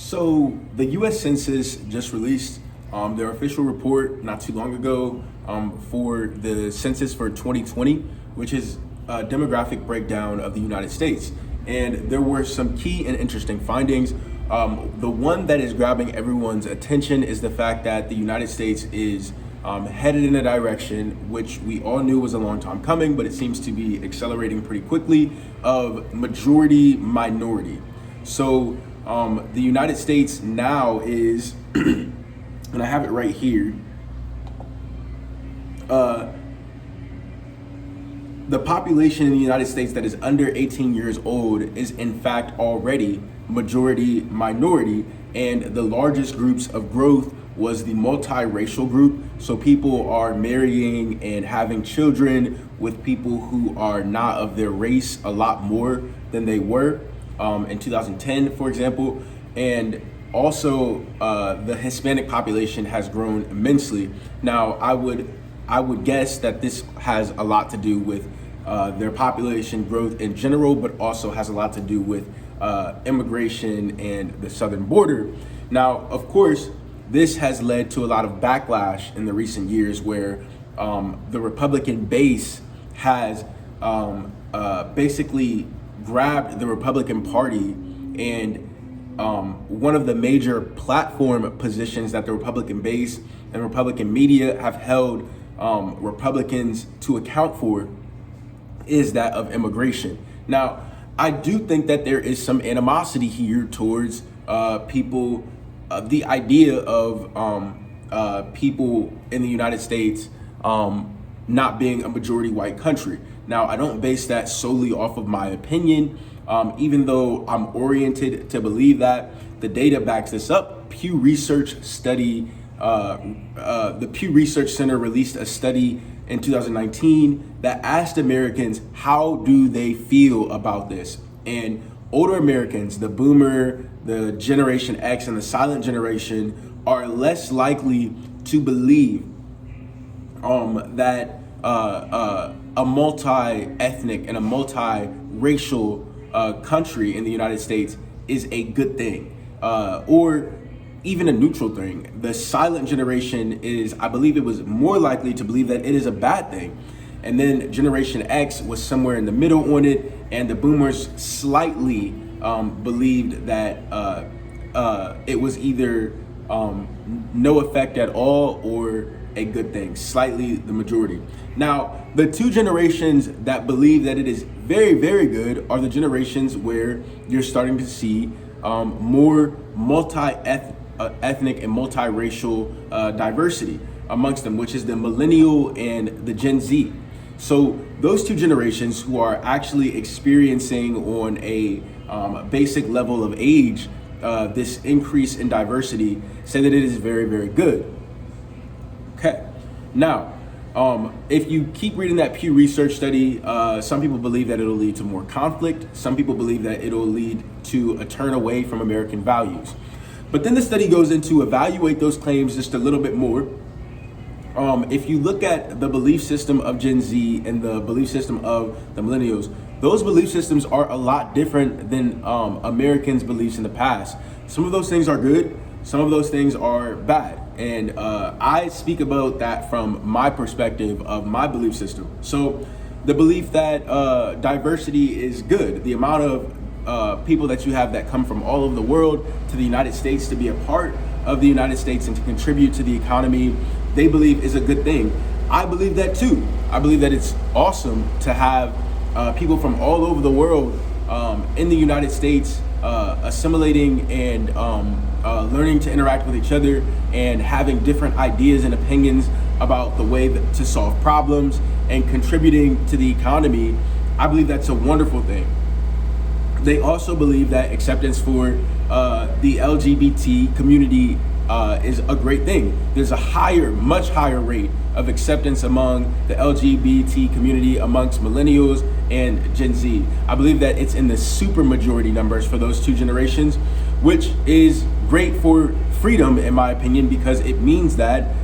So the U.S. Census just released their official report not too long ago for the census for 2020, which is a demographic breakdown of the United States. And there were some key and interesting findings. The one that is grabbing everyone's attention is the fact that the United States is headed in a direction which we all knew was a long time coming, but it seems to be accelerating pretty quickly, of majority minority. So the United States now is, and I have it right here, the population in the United States that is under 18 years old is in fact already majority minority, and the largest groups of growth was the multiracial group. So people are marrying and having children with people who are not of their race a lot more than they were in 2010, for example. And also the Hispanic population has grown immensely. Now, I would guess that this has a lot to do with their population growth in general, but also has a lot to do with immigration and the southern border. Now, of course, this has led to a lot of backlash in the recent years, where the Republican base has basically grabbed the Republican Party, and one of the major platform positions that the Republican base and Republican media have held Republicans to account for is that of immigration. Now, I do think that there is some animosity here towards people, the idea of people in the United States not being a majority white country. Now, I don't base that solely off of my opinion, even though I'm oriented to believe that. The data backs this up. Pew Research study, the Pew Research Center released a study in 2019 that asked Americans, how do they feel about this? And older Americans, the boomer, the Generation X, and the silent generation, are less likely to believe that a multi-ethnic and a multi-racial country in the United States is a good thing, or even a neutral thing. The silent generation is, I believe it was more likely to believe that it is a bad thing. And then Generation X was somewhere in the middle on it, and the boomers slightly believed that it was either no effect at all or a good thing, slightly the majority. Now, the two generations that believe that it is very, very good are the generations where you're starting to see more multi-ethnic and multiracial diversity amongst them, which is the millennial and the Gen Z. So those two generations, who are actually experiencing on a basic level of age this increase in diversity, say that it is very, very good. Okay, now, if you keep reading that Pew Research study, some people believe that it'll lead to more conflict. Some people believe that it'll lead to a turn away from American values. But then the study goes into evaluate those claims just a little bit more. If you look at the belief system of Gen Z and the belief system of the millennials, those belief systems are a lot different than Americans' beliefs in the past. Some of those things are good, some of those things are bad. And I speak about that from my perspective of my belief system. So the belief that diversity is good, the amount of people that you have that come from all over the world to the United States to be a part of the United States and to contribute to the economy, they believe is a good thing. I believe that too. I believe that it's awesome to have people from all over the world in the United States assimilating and learning to interact with each other and having different ideas and opinions about the way to solve problems and contributing to the economy. I believe that's a wonderful thing. They also believe that acceptance for the LGBT community is a great thing. There's a much higher rate of acceptance among the LGBT community amongst millennials and Gen Z. I believe that it's in the super majority numbers for those two generations, which is great for freedom, in my opinion, because it means that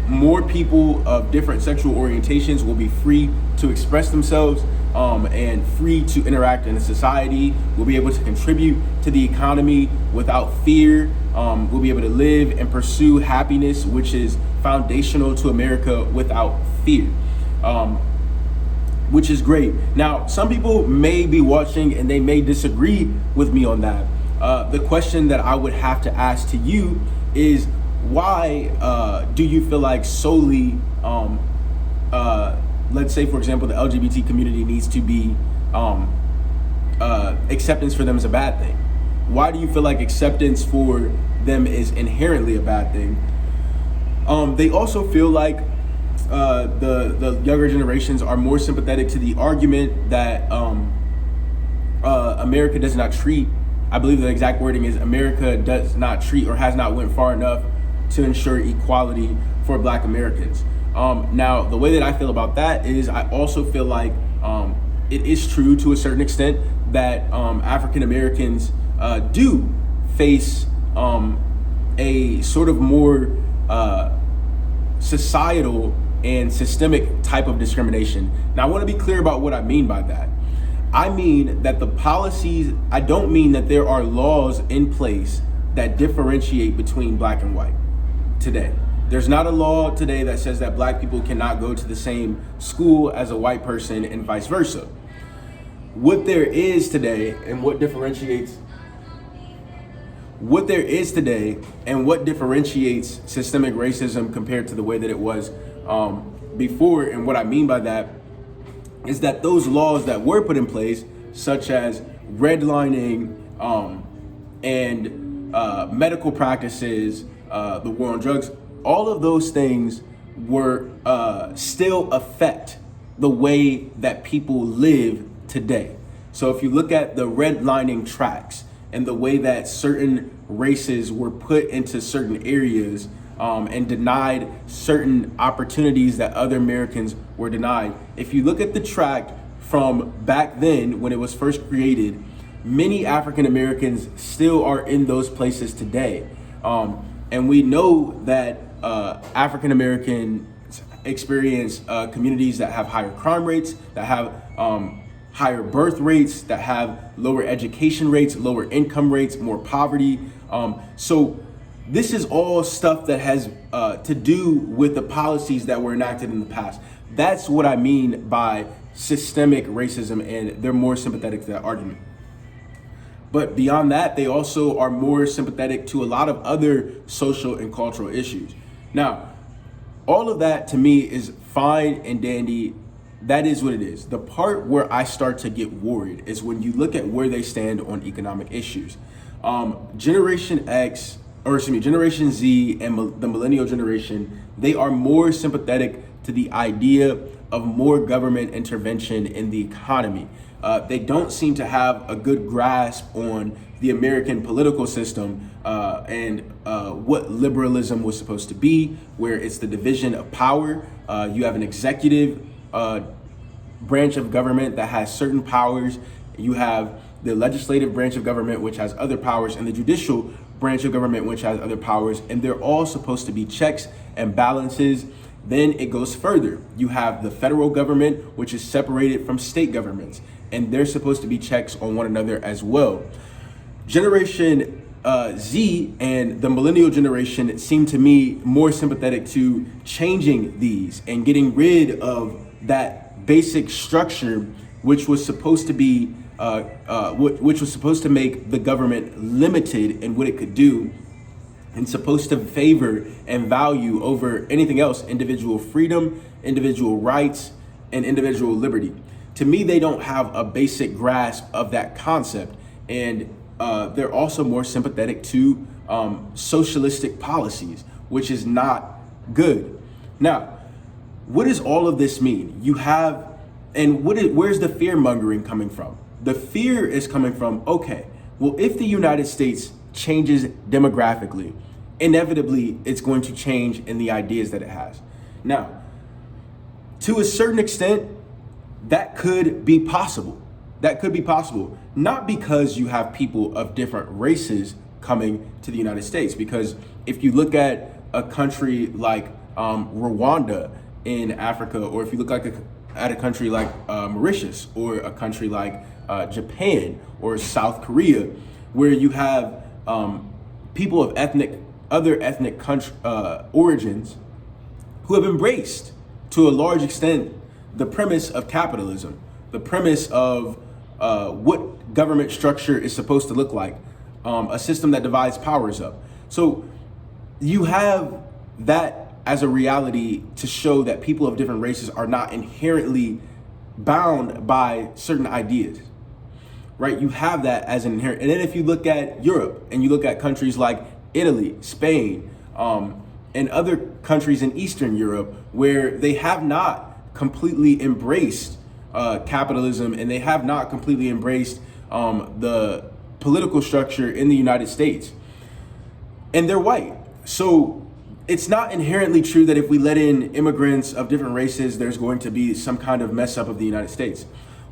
more people of different sexual orientations will be free to express themselves. and free to interact in a society. We'll be able to contribute to the economy without fear. We'll be able to live and pursue happiness, which is foundational to America, without fear. Which is great. Now, some people may be watching and they may disagree with me on that. The question that I would have to ask to you is, why do you feel like solely, let's say, for example, the LGBT community needs to be, acceptance for them is a bad thing? Why do you feel like acceptance for them is inherently a bad thing? They also feel like the younger generations are more sympathetic to the argument that America does not treat, I believe the exact wording is, America does not treat or has not went far enough to ensure equality for Black Americans. Now, the way that I feel about that is, I also feel like it is true to a certain extent that African Americans do face a sort of more societal and systemic type of discrimination. Now, I want to be clear about what I mean by that. I mean that the policies, I don't mean that there are laws in place that differentiate between Black and white today. There's not a law today that says that Black people cannot go to the same school as a white person and vice versa. What there is today and what differentiates systemic racism compared to the way that it was before, and what I mean by that is that those laws that were put in place, such as redlining and medical practices, the war on drugs, all of those things were still affect the way that people live today. So if you look at the redlining tracks and the way that certain races were put into certain areas and denied certain opportunities that other Americans were denied. If you look at the tract from back then when it was first created, many African Americans still are in those places today. And we know that African Americans experience communities that have higher crime rates, that have higher birth rates, that have lower education rates, lower income rates, more poverty. So this is all stuff that has to do with the policies that were enacted in the past. That's what I mean by systemic racism, and they're more sympathetic to that argument. But beyond that, they also are more sympathetic to a lot of other social and cultural issues. Now, all of that to me is fine and dandy. That is what it is. The part where I start to get worried is when you look at where they stand on economic issues. Generation Z and the millennial generation, they are more sympathetic to the idea of more government intervention in the economy. They don't seem to have a good grasp on the American political system and what liberalism was supposed to be, where it's the division of power. You have an executive branch of government that has certain powers. You have the legislative branch of government, which has other powers, and the judicial branch of government, which has other powers, and they're all supposed to be checks and balances. Then it goes further. You have the federal government, which is separated from state governments, and they're supposed to be checks on one another as well. Generation Z and the millennial generation seem to me more sympathetic to changing these and getting rid of that basic structure, which was supposed to be which was supposed to make the government limited in what it could do, and supposed to favor and value over anything else individual freedom, individual rights, and individual liberty. To me, they don't have a basic grasp of that concept, and they're also more sympathetic to socialistic policies, which is not good. Now, what does all of this mean? You have, and where's the fear mongering coming from? The fear is coming from, okay, well, if the United States changes demographically, inevitably it's going to change in the ideas that it has. Now, to a certain extent, that could be possible. That could be possible, not because you have people of different races coming to the United States, because if you look at a country like Rwanda in Africa, or if you look at a country like Mauritius, or a country like Japan or South Korea, where you have people of other ethnic origins who have embraced, to a large extent, the premise of capitalism, the premise of what government structure is supposed to look like, a system that divides powers up. So you have that as a reality to show that people of different races are not inherently bound by certain ideas, right? You have that as an inherent. And then if you look at Europe and you look at countries like Italy, Spain, and other countries in Eastern Europe, where they have not completely embraced capitalism, and they have not completely embraced the political structure in the United States, and they're white. So it's not inherently true that if we let in immigrants of different races, there's going to be some kind of mess up of the United States.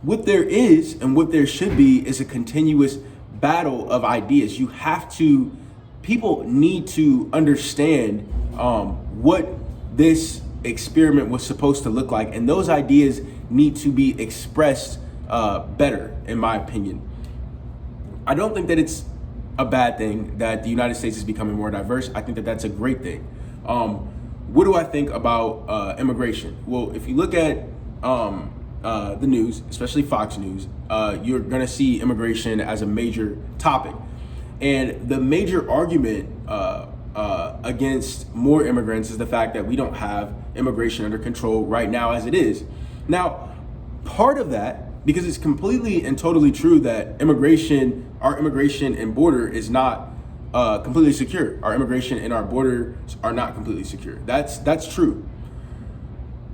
What there is, and what there should be, is a continuous battle of ideas. People need to understand what this experiment was supposed to look like, and those ideas need to be expressed better, in my opinion. I don't think that it's a bad thing that the United States is becoming more diverse. I think that that's a great thing. What do I think about immigration? Well, if you look at the news, especially Fox News, you're gonna see immigration as a major topic. And the major argument against more immigrants is the fact that we don't have immigration under control right now as it is. Now, part of that, because it's completely and totally true that our immigration and border is not completely secure. Our immigration and our borders are not completely secure. That's true.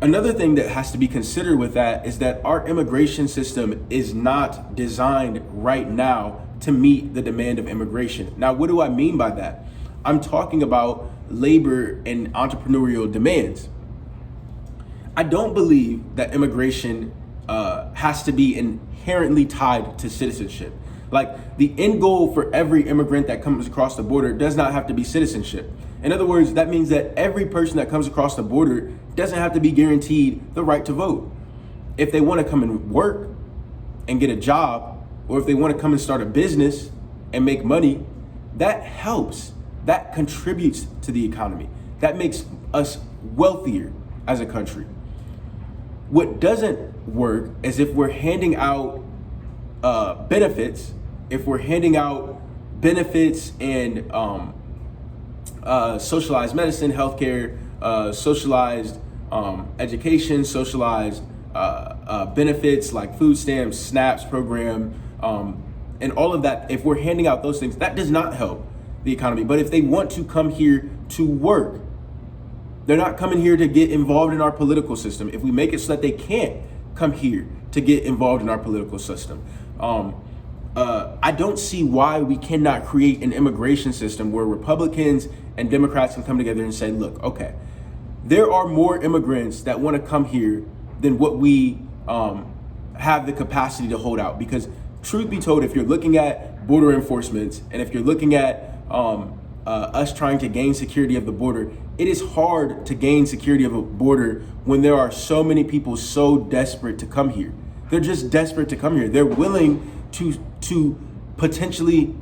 Another thing that has to be considered with that is that our immigration system is not designed right now to meet the demand of immigration. Now, what do I mean by that? I'm talking about labor and entrepreneurial demands. I don't believe that immigration has to be inherently tied to citizenship. Like, the end goal for every immigrant that comes across the border does not have to be citizenship. In other words, that means that every person that comes across the border doesn't have to be guaranteed the right to vote. If they want to come and work and get a job, or if they want to come and start a business and make money, that helps. That contributes to the economy. That makes us wealthier as a country. What doesn't work is if we're handing out benefits, and socialized medicine, healthcare, socialized education, socialized benefits like food stamps, SNAPs program, and all of that. If we're handing out those things, that does not help the economy. But if they want to come here to work, they're not coming here to get involved in our political system. If we make it so that they can't come here to get involved in our political system, I don't see why we cannot create an immigration system where Republicans and Democrats can come together and say, look, okay, there are more immigrants that want to come here than what we have the capacity to hold out. Because truth be told, if you're looking at border enforcement, and if you're looking at us trying to gain security of the border, it is hard to gain security of a border when there are so many people so desperate to come here. They're just desperate to come here. They're willing to potentially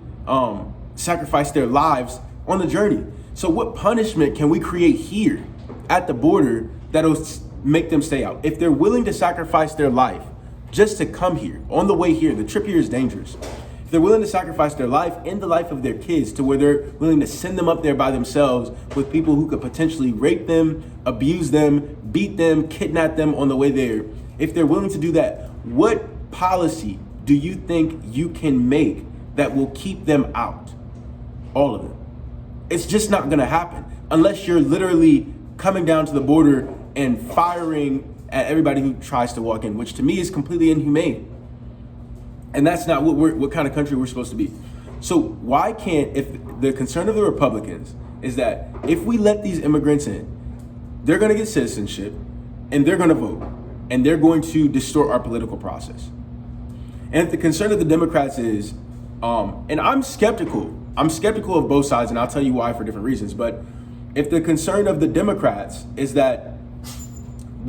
sacrifice their lives on the journey. So what punishment can we create here at the border that'll make them stay out? If they're willing to sacrifice their life just to come here, on the way here, the trip here is dangerous. If they're willing to sacrifice their life and the life of their kids to where they're willing to send them up there by themselves with people who could potentially rape them, abuse them, beat them, kidnap them on the way there, if they're willing to do that, what policy do you think you can make that will keep them out? All of them. It's just not gonna happen unless you're literally coming down to the border and firing at everybody who tries to walk in, which to me is completely inhumane. And that's not what kind of country we're supposed to be. So why can't, if the concern of the Republicans is that if we let these immigrants in, they're gonna get citizenship and they're gonna vote and they're going to distort our political process. And if the concern of the Democrats is, and I'm skeptical of both sides, and I'll tell you why for different reasons, but if the concern of the Democrats is that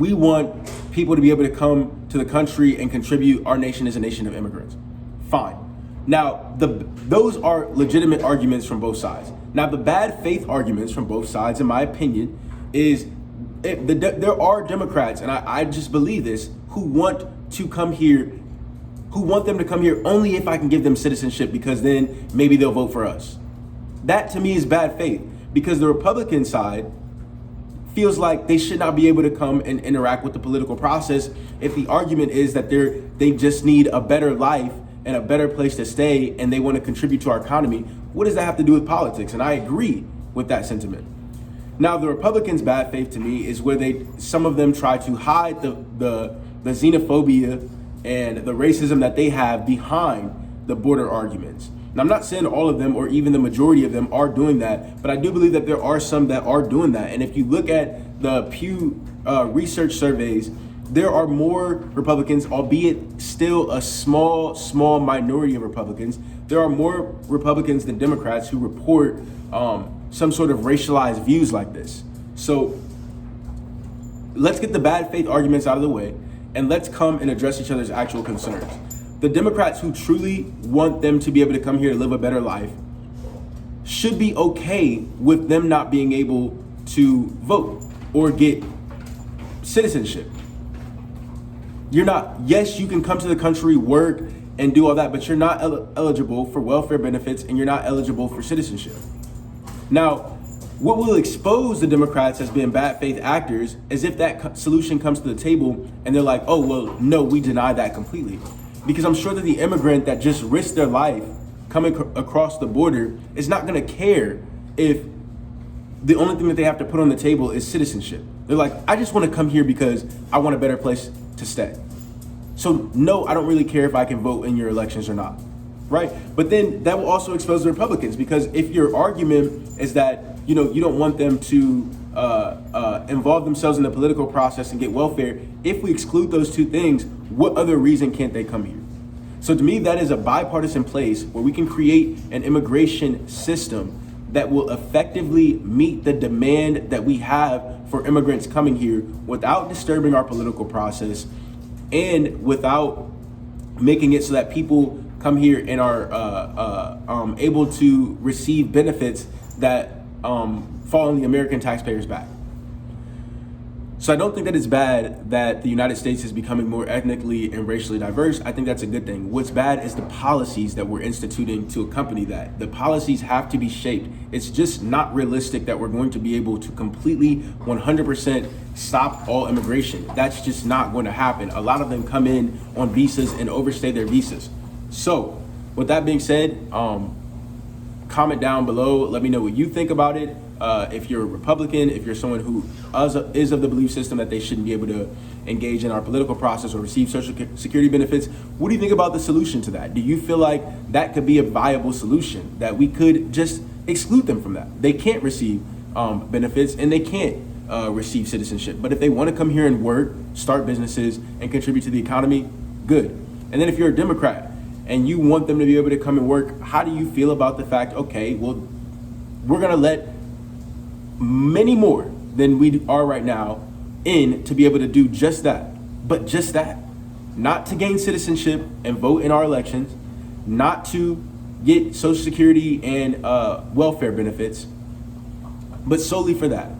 we want people to be able to come to the country and contribute. Our nation is a nation of immigrants. Fine. Now, those are legitimate arguments from both sides. Now, the bad faith arguments from both sides, in my opinion, is there are Democrats, and I just believe this, who want to come here, who want them to come here only if I can give them citizenship, because then maybe they'll vote for us. That to me is bad faith, because the Republican side feels like they should not be able to come and interact with the political process if the argument is that they just need a better life and a better place to stay and they want to contribute to our economy. What does that have to do with politics? And I agree with that sentiment. Now, the Republicans' bad faith to me is where some of them try to hide the xenophobia and the racism that they have behind the border arguments. Now, I'm not saying all of them or even the majority of them are doing that, but I do believe that there are some that are doing that. And if you look at the Pew research surveys, there are more Republicans, albeit still a small minority of Republicans. There are more Republicans than Democrats who report some sort of racialized views like this. So let's get the bad faith arguments out of the way and let's come and address each other's actual concerns. The Democrats who truly want them to be able to come here to live a better life should be okay with them not being able to vote or get citizenship. Yes, you can come to the country, work, and do all that, but you're not eligible for welfare benefits and you're not eligible for citizenship. Now, what will expose the Democrats as being bad faith actors is if that solution comes to the table and they're like, oh, well, no, we deny that completely. Because I'm sure that the immigrant that just risked their life coming across the border is not going to care if the only thing that they have to put on the table is citizenship. They're like, I just want to come here because I want a better place to stay. So no, I don't really care if I can vote in your elections or not, right? But then that will also expose the Republicans, because if your argument is that, you don't want them to involve themselves in the political process and get welfare, if we exclude those two things, what other reason can't they come here? So to me, that is a bipartisan place where we can create an immigration system that will effectively meet the demand that we have for immigrants coming here without disturbing our political process and without making it so that people come here and are able to receive benefits that fall on the American taxpayers' back. So I don't think that it's bad that the United States is becoming more ethnically and racially diverse. I think that's a good thing. What's bad is the policies that we're instituting to accompany that. The policies have to be shaped. It's just not realistic that we're going to be able to completely 100% stop all immigration. That's just not going to happen. A lot of them come in on visas and overstay their visas. So with that being said, comment down below. Let me know what you think about it. If you're a Republican, if you're someone who is of the belief system that they shouldn't be able to engage in our political process or receive Social Security benefits, what do you think about the solution to that? Do you feel like that could be a viable solution, that we could just exclude them from that? They can't receive benefits and they can't receive citizenship. But if they want to come here and work, start businesses, and contribute to the economy, good. And then if you're a Democrat and you want them to be able to come and work, how do you feel about the fact, okay, well, we're going to let many more than we are right now in to be able to do just that, but just that, not to gain citizenship and vote in our elections, not to get Social Security and welfare benefits, but solely for that.